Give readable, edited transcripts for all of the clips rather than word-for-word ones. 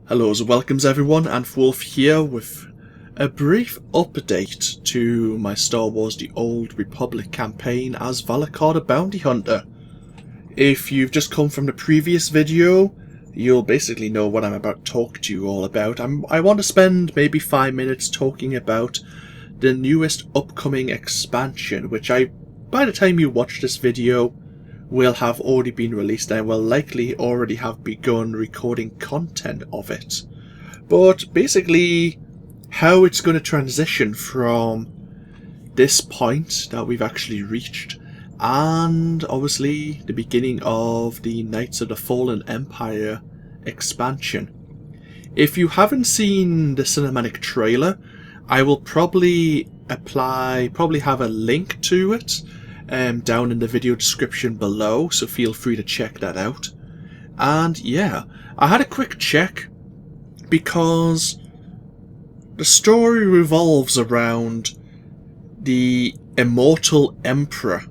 Hello and welcomes everyone, AnthWolf here with a brief update to my Star Wars The Old Republic campaign as Valicar the Bounty Hunter. If you've just come from the previous video, you'll basically know what I'm about to talk to you all about. I want to spend maybe 5 minutes talking about the newest upcoming expansion, which by the time you watch this video, will have already been released and will likely already have begun recording content of it. But basically, how it's going to transition from this point that we've actually reached, and obviously the beginning of the Knights of the Fallen Empire expansion. If you haven't seen the cinematic trailer, I will probably have a link to it down in the video description below, so feel free to check that out. And yeah, I had a quick check because the story revolves around the Immortal Emperor,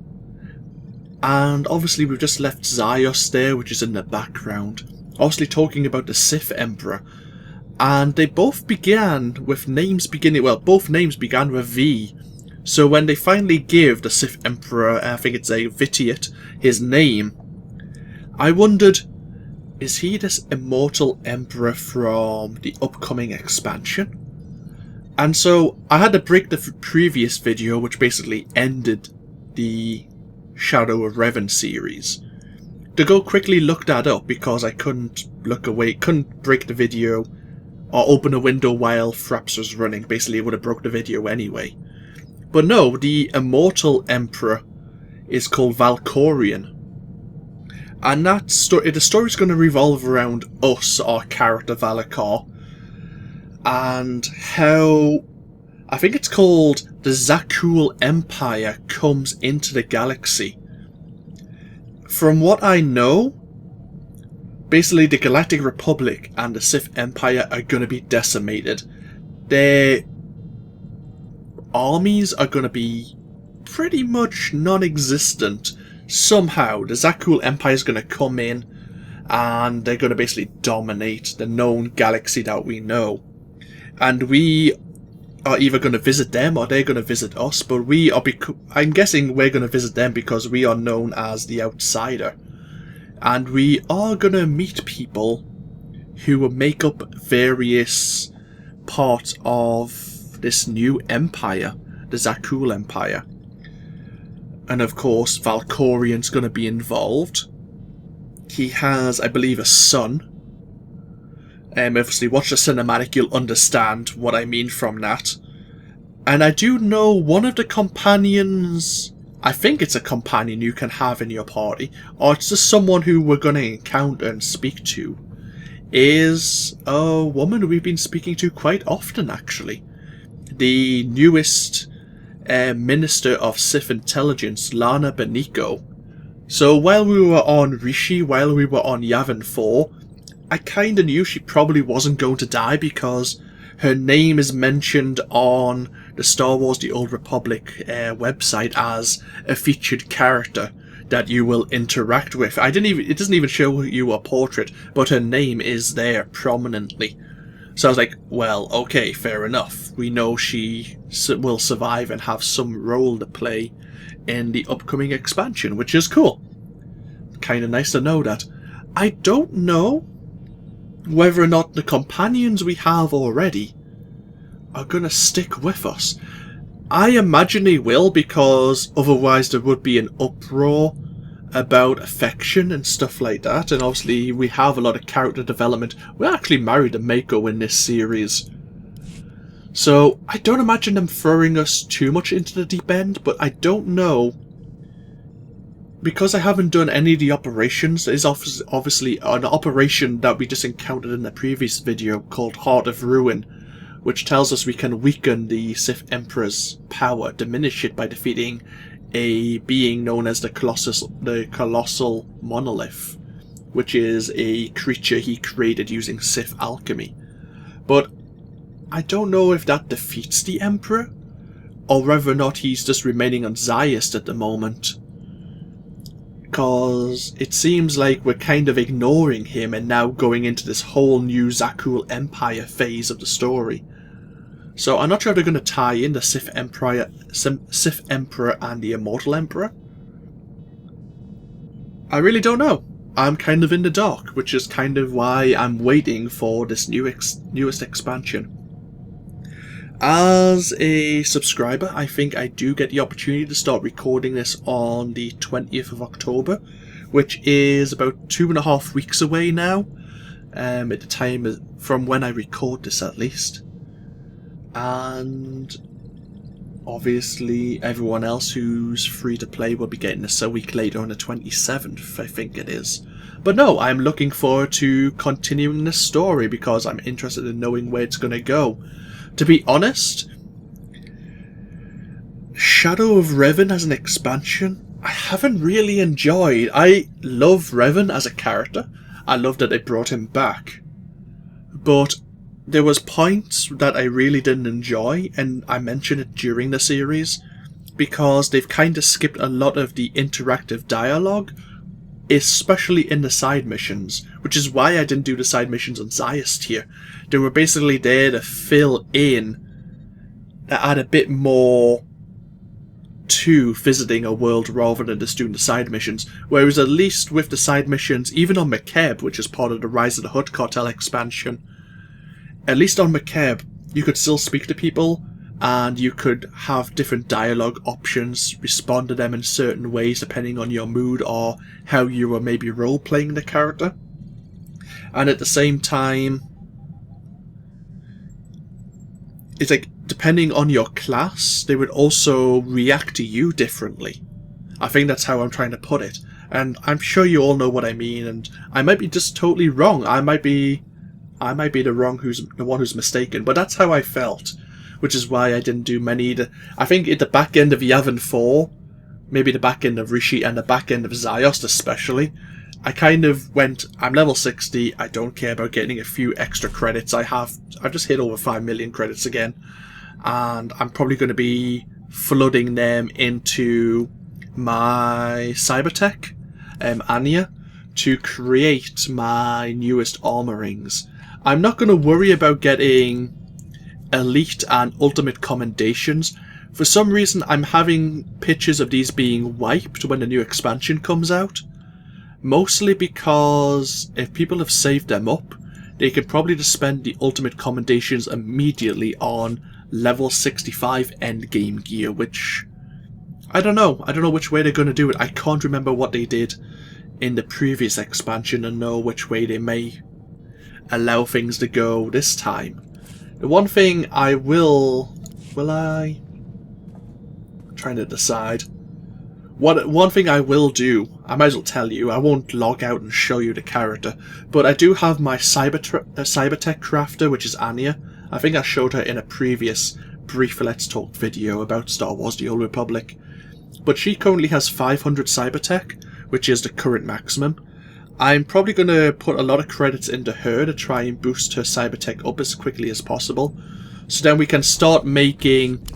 and obviously we've just left Zyos there, which is in the background, obviously talking about the Sith Emperor, and they both began with names beginning, well, both names began with V. So when they finally give the Sith Emperor, I think it's a Vitiate, his name, I wondered, is he this Immortal Emperor from the upcoming expansion? And so I had to break the previous video, which basically ended the Shadow of Revan series, to go quickly look that up because I couldn't break the video or open a window while Fraps was running. Basically it would have broke the video anyway. But no, the Immortal Emperor is called Valkorion. And the story's going to revolve around us, our character Valicar, and how, I think it's called the Zakul Empire comes into the galaxy. From what I know, basically the Galactic Republic and the Sith Empire are going to be decimated. Their armies are going to be pretty much non-existent. Somehow the Zakul Empire is going to come in and they're going to basically dominate the known galaxy that we know, and we are either going to visit them or they're going to visit us, but I'm guessing we're going to visit them because we are known as the Outsider, and we are going to meet people who will make up various parts of this new empire, the Zakul Empire. And of course Valkorion's going to be involved. He has, I believe, a son. Obviously watch the cinematic, you'll understand what I mean from that. And I do know one of the companions, I think it's a companion you can have in your party, or it's just someone who we're going to encounter and speak to, is a woman we've been speaking to quite often actually. The newest Minister of Sith Intelligence, Lana Beniko. So while we were on Rishi, while we were on Yavin 4, I kinda knew she probably wasn't going to die because her name is mentioned on the Star Wars The Old Republic website as a featured character that you will interact with. It doesn't even show you a portrait, but her name is there prominently. So I was like, well, okay, fair enough. We know she will survive and have some role to play in the upcoming expansion, which is cool. Kind of nice to know that. I don't know whether or not the companions we have already are going to stick with us. I imagine they will, because otherwise there would be an uproar about affection and stuff like that, and obviously we have a lot of character development. We actually married a Mako in this series, so I don't imagine them throwing us too much into the deep end, but I don't know, because I haven't done any of the operations. There's obviously an operation that we just encountered in the previous video called Heart of Ruin, which tells us we can weaken the Sith Emperor's power, diminish it by defeating a being known as the Colossal Monolith, which is a creature he created using Sith alchemy. But I don't know if that defeats the Emperor, or whether or not he's just remaining on Zyos at the moment. because it seems like we're kind of ignoring him and now going into this whole new Zakuul Empire phase of the story. So I'm not sure if they're going to tie in the Sith Emperor and the Immortal Emperor. I really don't know. I'm kind of in the dark, which is kind of why I'm waiting for this newest expansion. As a subscriber, I think I do get the opportunity to start recording this on the 20th of October, which is about 2.5 weeks away now, at the time from when I record this at least. And obviously everyone else who's free to play will be getting this a week later on the 27th, I think it is. But no, I'm looking forward to continuing this story because I'm interested in knowing where it's going to go. To be honest, Shadow of Revan as an expansion, I haven't really enjoyed. I love Revan as a character. I love that they brought him back. But there was points that I really didn't enjoy, and I mentioned it during the series, because they've kind of skipped a lot of the interactive dialogue, especially in the side missions, which is why I didn't do the side missions on Zayas here. They were basically there to fill in, add a bit more to visiting a world rather than just doing the side missions. Whereas at least with the side missions, even on Makeb, which is part of the Rise of the Hutt Cartel expansion, at least on Makeb, you could still speak to people, and you could have different dialogue options, respond to them in certain ways depending on your mood or how you were maybe role-playing the character. And at the same time, it's like, depending on your class, they would also react to you differently. I think that's how I'm trying to put it. And I'm sure you all know what I mean, and I might be just totally wrong. I might be the one who's mistaken, but that's how I felt. Which is why I didn't do many. I think at the back end of Yavin 4, maybe the back end of Rishi and the back end of Ziost especially, I kind of went, I'm level 60, I don't care about getting a few extra credits. I've just hit over 5 million credits again, and I'm probably going to be flooding them into my Cybertech, Anya, to create my newest armor rings. I'm not going to worry about getting Elite and Ultimate Commendations. For some reason I'm having pictures of these being wiped when the new expansion comes out. Mostly because if people have saved them up, they could probably just spend the Ultimate Commendations immediately on level 65 endgame gear, which I don't know which way they're going to do it. I can't remember what they did in the previous expansion and know which way they may allow things to go this time. The one thing I will I? I'm trying to decide. One thing I will do, I might as well tell you, I won't log out and show you the character, but I do have my Cybertech crafter, which is Anya. I think I showed her in a previous brief Let's Talk video about Star Wars The Old Republic. But she currently has 500 Cybertech, which is the current maximum. I'm probably going to put a lot of credits into her to try and boost her Cybertech up as quickly as possible. So then we can start making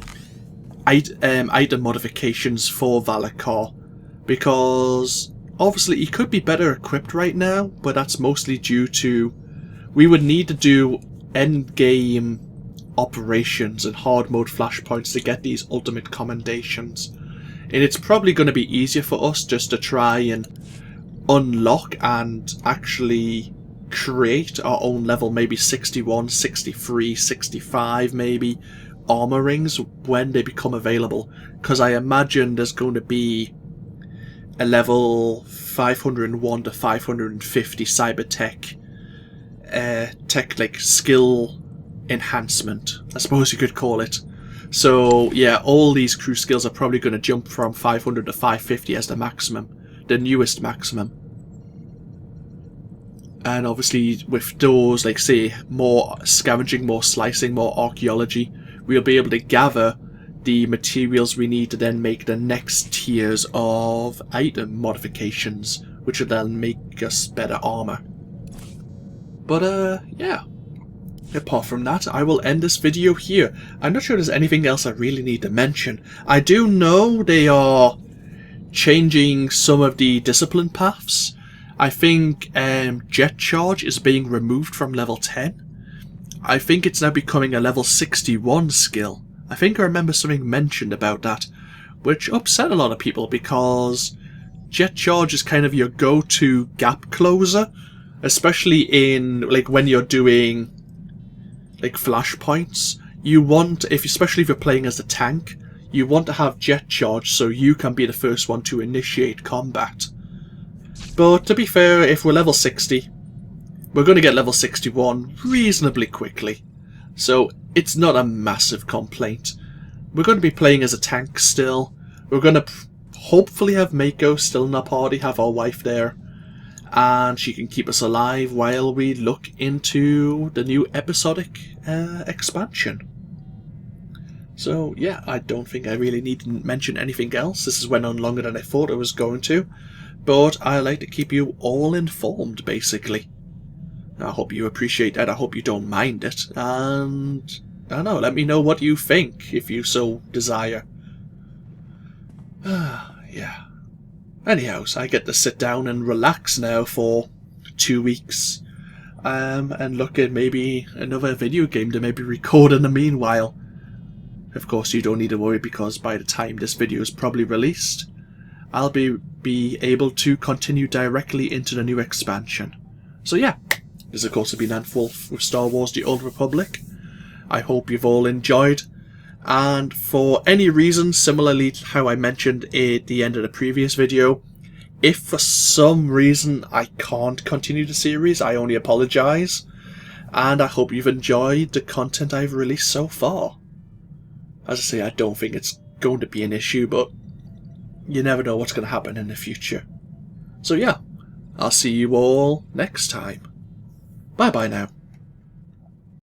item modifications for Valicar. Because obviously he could be better equipped right now, but that's mostly due to we would need to do endgame operations and hard mode flashpoints to get these ultimate commendations. And it's probably going to be easier for us just to try and unlock and actually create our own level, maybe 61, 63, 65 maybe, armor rings when they become available. Because I imagine there's going to be a level 501 to 550 Cybertech skill enhancement, I suppose you could call it. So yeah, all these crew skills are probably going to jump from 500 to 550 as the maximum, the newest maximum. And obviously with those, like say, more scavenging, more slicing, more archaeology, we'll be able to gather the materials we need to then make the next tiers of item modifications, which will then make us better armor. But yeah. Apart from that, I will end this video here. I'm not sure there's anything else I really need to mention. I do know they are changing some of the discipline paths. I think Jet Charge is being removed from level 10. I think it's now becoming a level 61 skill. I think I remember something mentioned about that, which upset a lot of people because Jet Charge is kind of your go-to gap closer, especially in like when you're doing like flashpoints. You want, especially if you're playing as a tank, you want to have Jet Charge so you can be the first one to initiate combat. But to be fair, if we're level 60, we're going to get level 61 reasonably quickly. So it's not a massive complaint. We're going to be playing as a tank still. We're going to hopefully have Mako still in our party, have our wife there. And she can keep us alive while we look into the new episodic expansion. So yeah, I don't think I really need to mention anything else. This has went on longer than I thought it was going to. But I like to keep you all informed, basically. I hope you appreciate that. I hope you don't mind it. And I don't know, let me know what you think, if you so desire. Yeah. Anyhow, so I get to sit down and relax now for 2 weeks. And look at maybe another video game to maybe record in the meanwhile. Of course, you don't need to worry because by the time this video is probably released, I'll be able to continue directly into the new expansion. So yeah, this of course has been AnthWolf with Star Wars The Old Republic. I hope you've all enjoyed. And for any reason, similarly to how I mentioned at the end of the previous video, if for some reason I can't continue the series, I only apologise. And I hope you've enjoyed the content I've released so far. As I say, I don't think it's going to be an issue, but you never know what's going to happen in the future. So yeah, I'll see you all next time. Bye bye now.